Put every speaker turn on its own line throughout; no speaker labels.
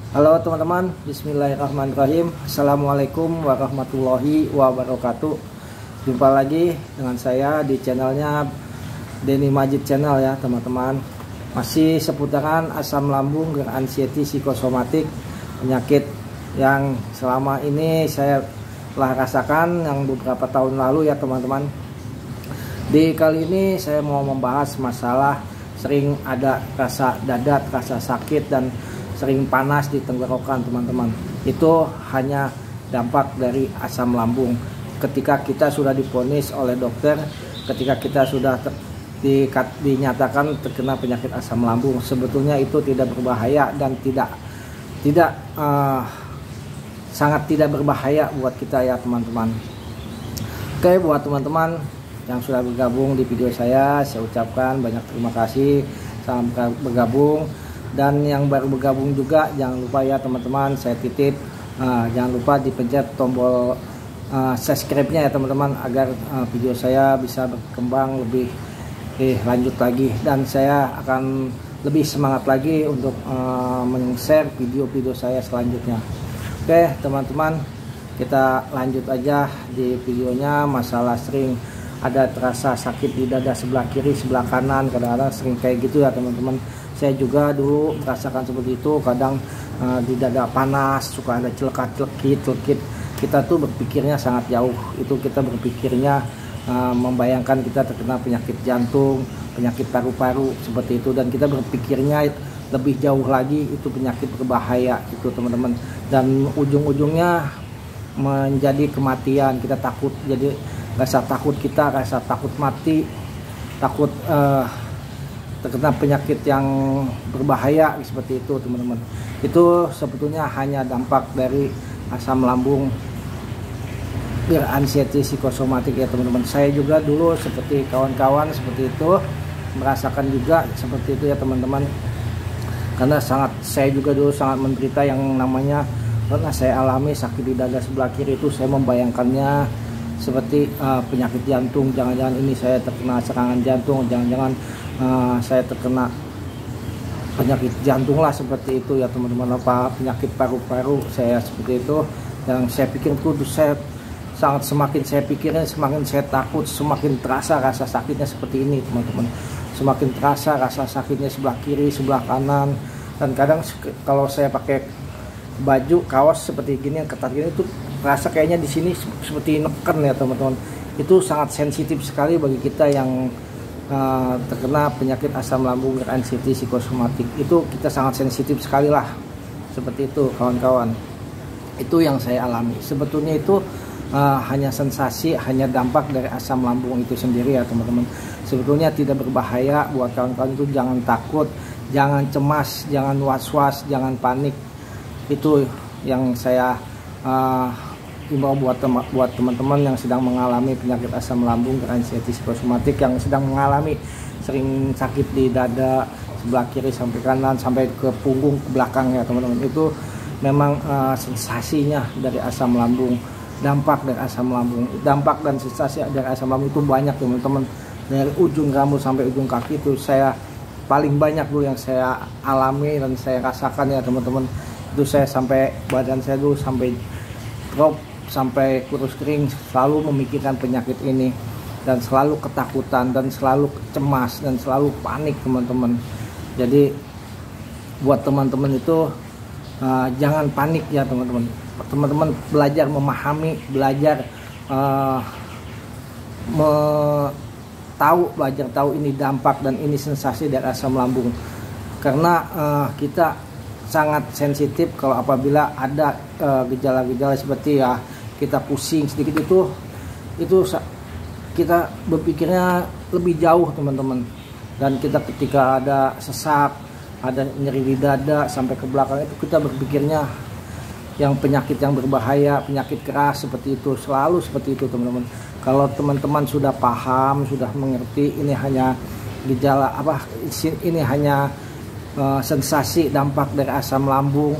Halo teman-teman, bismillahirrahmanirrahim. Assalamualaikum warahmatullahi wabarakatuh. Jumpa lagi dengan saya di channelnya Denny Majid Channel ya teman-teman. Masih seputaran asam lambung, anxiety, psikosomatik, penyakit yang selama ini saya telah rasakan yang beberapa tahun lalu ya teman-teman. Di kali ini saya mau membahas masalah sering ada rasa dadat, rasa sakit, dan sering panas di tenggorokan teman-teman. Itu hanya dampak dari asam lambung. Ketika kita sudah divonis oleh dokter, ketika kita sudah dinyatakan terkena penyakit asam lambung, sebetulnya itu tidak berbahaya dan sangat tidak berbahaya buat kita ya teman-teman. Oke, buat teman-teman yang sudah bergabung di video saya ucapkan banyak terima kasih. Salam bergabung. Dan yang baru bergabung juga jangan lupa ya teman-teman, saya titip jangan lupa dipencet tombol subscribe-nya ya teman-teman, agar video saya bisa berkembang lebih lanjut lagi, dan saya akan lebih semangat lagi untuk men-share video-video saya selanjutnya. Oke teman-teman, kita lanjut aja di videonya. Masalah sering ada terasa sakit di dada sebelah kiri, sebelah kanan, kadang-kadang sering kayak gitu ya teman-teman. Saya juga dulu merasakan seperti itu, kadang di dada panas, suka ada celekat-celekit. Kita tuh berpikirnya sangat jauh, itu kita berpikirnya membayangkan kita terkena penyakit jantung, penyakit paru-paru seperti itu, dan kita berpikirnya lebih jauh lagi itu penyakit berbahaya itu teman-teman, dan ujung-ujungnya menjadi kematian. Kita takut, jadi rasa takut mati, takut terkena penyakit yang berbahaya seperti itu teman-teman. Itu sebetulnya hanya dampak dari asam lambung, anxiety, psikosomatik ya teman-teman. Saya juga dulu seperti kawan-kawan seperti itu, merasakan juga seperti itu ya teman-teman. Karena saya juga dulu sangat menderita yang namanya, karena saya alami sakit di dada sebelah kiri itu, saya membayangkannya seperti penyakit jantung. Jangan-jangan ini saya terkena serangan jantung, jangan-jangan saya terkena penyakit jantung lah seperti itu ya teman-teman, apa penyakit paru-paru saya seperti itu. Yang saya pikir itu semakin saya pikirnya semakin saya takut, semakin terasa rasa sakitnya seperti ini teman-teman. Semakin terasa rasa sakitnya sebelah kiri, sebelah kanan, dan kadang kalau saya pakai baju kaos seperti gini yang ketat gini itu rasa kayaknya di sini seperti neken ya teman-teman. Itu sangat sensitif sekali bagi kita yang terkena penyakit asam lambung, anxiety, psikosomatik. Itu kita sangat sensitif sekali lah seperti itu kawan-kawan. Itu yang saya alami. Sebetulnya itu hanya sensasi, hanya dampak dari asam lambung itu sendiri ya teman-teman. Sebetulnya tidak berbahaya buat kawan-kawan. Itu jangan takut, jangan cemas, jangan was-was, jangan panik. Itu yang saya imbau buat teman-teman yang sedang mengalami penyakit asam lambung, anxiety, psikosomatik, yang sedang mengalami sering sakit di dada sebelah kiri sampai kanan sampai ke punggung ke belakang ya teman-teman. Itu memang sensasinya dari asam lambung, dampak dari asam lambung, dampak dan sensasi dari asam lambung itu banyak teman-teman. Dari ujung rambut sampai ujung kaki itu saya paling banyak dulu yang saya alami dan saya rasakan ya teman-teman. Itu saya sampai badan saya dulu sampai drop, sampai kurus kering, selalu memikirkan penyakit ini, dan selalu ketakutan, dan selalu cemas, dan selalu panik teman-teman. Jadi buat teman-teman itu jangan panik ya teman-teman. Teman-teman belajar memahami, belajar belajar tahu ini dampak dan ini sensasi dari asam lambung. Karena kita sangat sensitif kalau apabila ada gejala-gejala seperti ya kita pusing sedikit, itu kita berpikirnya lebih jauh teman-teman. Dan kita ketika ada sesak, ada nyeri di dada sampai ke belakang, itu kita berpikirnya yang penyakit yang berbahaya, penyakit keras seperti itu, selalu seperti itu teman-teman. Kalau teman-teman sudah paham, sudah mengerti ini hanya gejala ini hanya sensasi dampak dari asam lambung,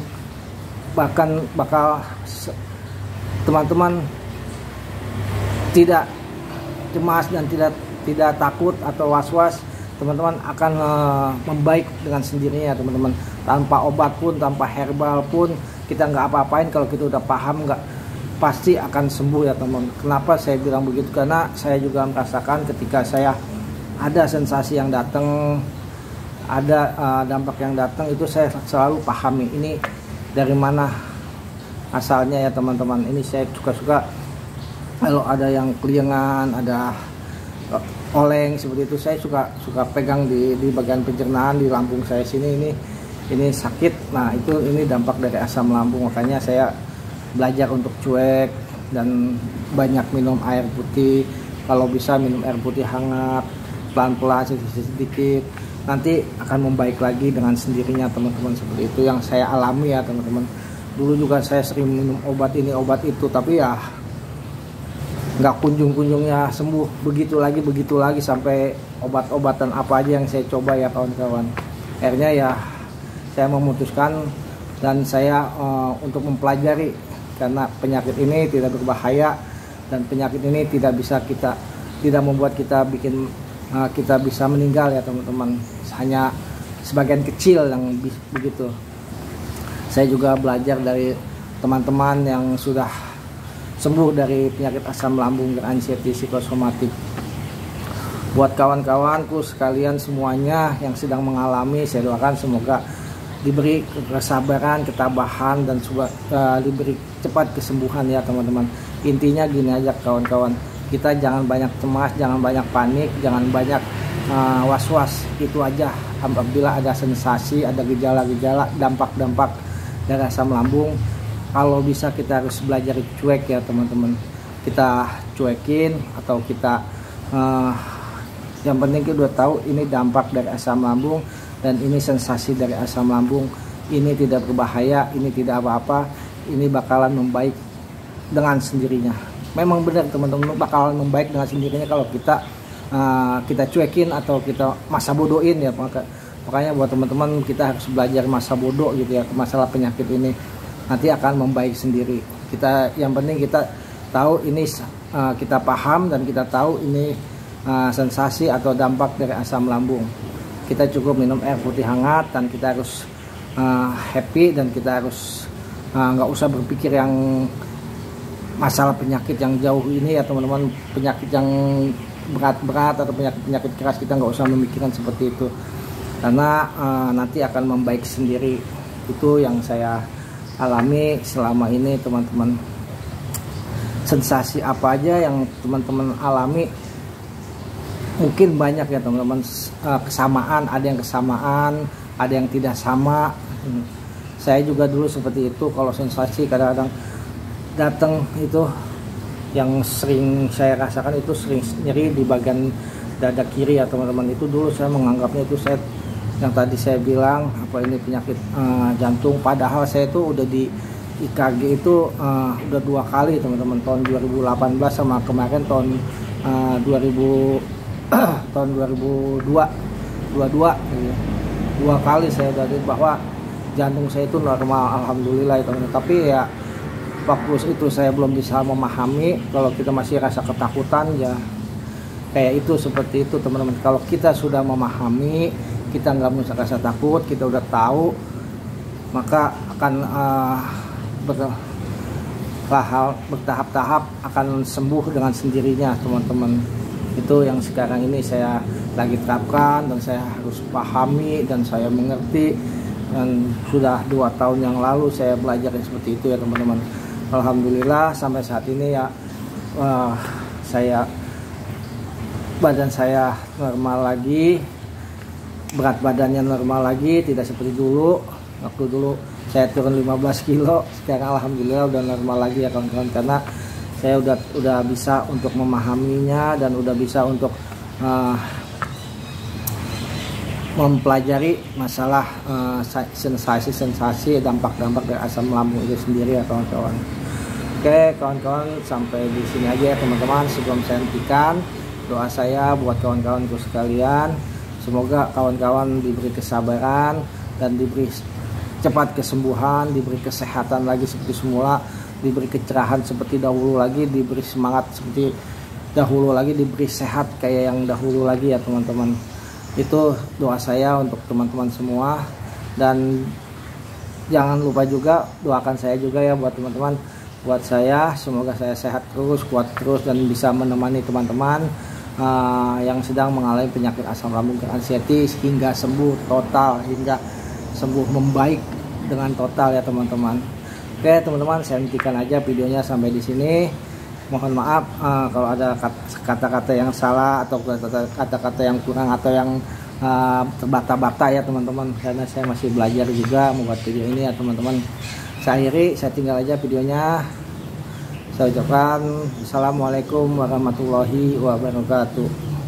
bahkan bakal teman-teman tidak cemas dan tidak takut atau was-was, teman-teman akan membaik dengan sendirinya teman-teman. tanpa obat pun, tanpa herbal pun, kita nggak apa-apain. Kalau kita udah paham, nggak pasti akan sembuh ya teman. Kenapa saya bilang begitu? Karena saya juga merasakan ketika saya ada sensasi yang datang, ada dampak yang datang, itu saya selalu pahami ini dari mana asalnya ya teman-teman. Ini saya suka-suka kalau ada yang keliengan, ada oleng seperti itu, saya suka pegang di bagian pencernaan, di lambung saya sini, ini sakit. Nah ini dampak dari asam lambung. Makanya saya belajar untuk cuek dan banyak minum air putih. Kalau bisa minum air putih hangat, pelan-pelan, sedikit-sedikit, nanti akan membaik lagi dengan sendirinya teman-teman. Seperti itu yang saya alami ya teman-teman. Dulu juga saya sering minum obat ini obat itu, tapi ya nggak kunjung-kunjungnya sembuh, begitu lagi sampai obat-obatan apa aja yang saya coba ya kawan-kawan. Akhirnya ya saya memutuskan dan saya untuk mempelajari, karena penyakit ini tidak berbahaya dan penyakit ini tidak membuat kita kita bisa meninggal ya teman-teman, hanya sebagian kecil yang begitu. Saya juga belajar dari teman-teman yang sudah sembuh dari penyakit asam lambung dan anxiety psikosomatik. Buat kawan-kawanku sekalian semuanya yang sedang mengalami, saya doakan semoga diberi kesabaran, ketabahan, dan diberi cepat kesembuhan ya teman-teman. Intinya gini aja kawan-kawan, kita jangan banyak cemas, jangan banyak panik, jangan banyak was-was. Itu aja. Apabila ada sensasi, ada gejala-gejala, dampak-dampak dari asam lambung, kalau bisa kita harus belajar cuek ya teman-teman. Kita cuekin, atau kita yang penting kita udah tahu ini dampak dari asam lambung dan ini sensasi dari asam lambung. Ini tidak berbahaya, ini tidak apa-apa, ini bakalan membaik dengan sendirinya. Memang benar teman-teman, bakalan membaik dengan sendirinya kalau kita cuekin atau kita masa bodohin ya. Makanya buat teman-teman, kita harus belajar masa bodoh gitu ya masalah penyakit ini. Nanti akan membaik sendiri. Yang penting kita tahu ini, kita paham dan kita tahu ini sensasi atau dampak dari asam lambung. Kita cukup minum air putih hangat dan kita harus happy, dan kita harus nggak usah berpikir yang masalah penyakit yang jauh ini ya teman-teman. Penyakit yang berat-berat atau penyakit keras, kita nggak usah memikirkan seperti itu, karena nanti akan membaik sendiri. Itu yang saya alami selama ini teman-teman. Sensasi apa aja yang teman-teman alami, mungkin banyak ya teman-teman. Kesamaan, ada yang kesamaan, ada yang tidak sama. Saya juga dulu seperti itu. Kalau sensasi kadang-kadang datang itu, yang sering saya rasakan itu sering nyeri di bagian dada kiri ya teman-teman. Itu dulu saya menganggapnya itu yang tadi saya bilang apa ini penyakit jantung. Padahal saya itu udah di IKG itu udah 2 kali teman-teman, tahun 2018 sama kemarin tahun 2022 gitu. 2 kali saya udah bahwa jantung saya itu normal, alhamdulillah teman-teman. Tapi ya waktu itu saya belum bisa memahami. Kalau kita masih rasa ketakutan ya kayak itu, seperti itu teman-teman. Kalau kita sudah memahami, kita nggak usah rasa takut, kita udah tahu, maka akan bertahap-tahap akan sembuh dengan sendirinya teman-teman. Itu yang sekarang ini saya lagi terapkan dan saya harus pahami dan saya mengerti, dan sudah 2 tahun yang lalu saya belajar seperti itu ya teman-teman. Alhamdulillah sampai saat ini ya badan saya normal lagi, berat badannya normal lagi, tidak seperti dulu. Waktu dulu saya turun 15 kilo, sekarang alhamdulillah udah normal lagi ya kawan-kawan, karena saya udah bisa untuk memahaminya dan udah bisa untuk mempelajari masalah sensasi-sensasi, dampak-dampak dari asam lambung itu sendiri ya kawan-kawan. Oke kawan-kawan, sampai di sini aja ya teman-teman. Sebelum saya hentikan, doa saya buat kawan-kawanku sekalian, semoga kawan-kawan diberi kesabaran dan diberi cepat kesembuhan, diberi kesehatan lagi seperti semula, diberi kecerahan seperti dahulu lagi, diberi semangat seperti dahulu lagi, diberi sehat kayak yang dahulu lagi ya teman-teman. Itu doa saya untuk teman-teman semua. Dan jangan lupa juga doakan saya juga ya buat teman-teman, buat saya, semoga saya sehat terus, kuat terus, dan bisa menemani teman-teman yang sedang mengalami penyakit asam lambung dan anxiety hingga sembuh total, hingga sembuh membaik dengan total ya teman-teman. Oke teman-teman, saya hentikan aja videonya sampai di sini. Mohon maaf kalau ada kata-kata yang salah atau kata-kata yang kurang atau yang terbata-bata ya teman-teman, karena saya masih belajar juga membuat video ini ya teman-teman. Saya akhiri, saya tinggal aja videonya. Saya ucapkan assalamualaikum warahmatullahi wabarakatuh.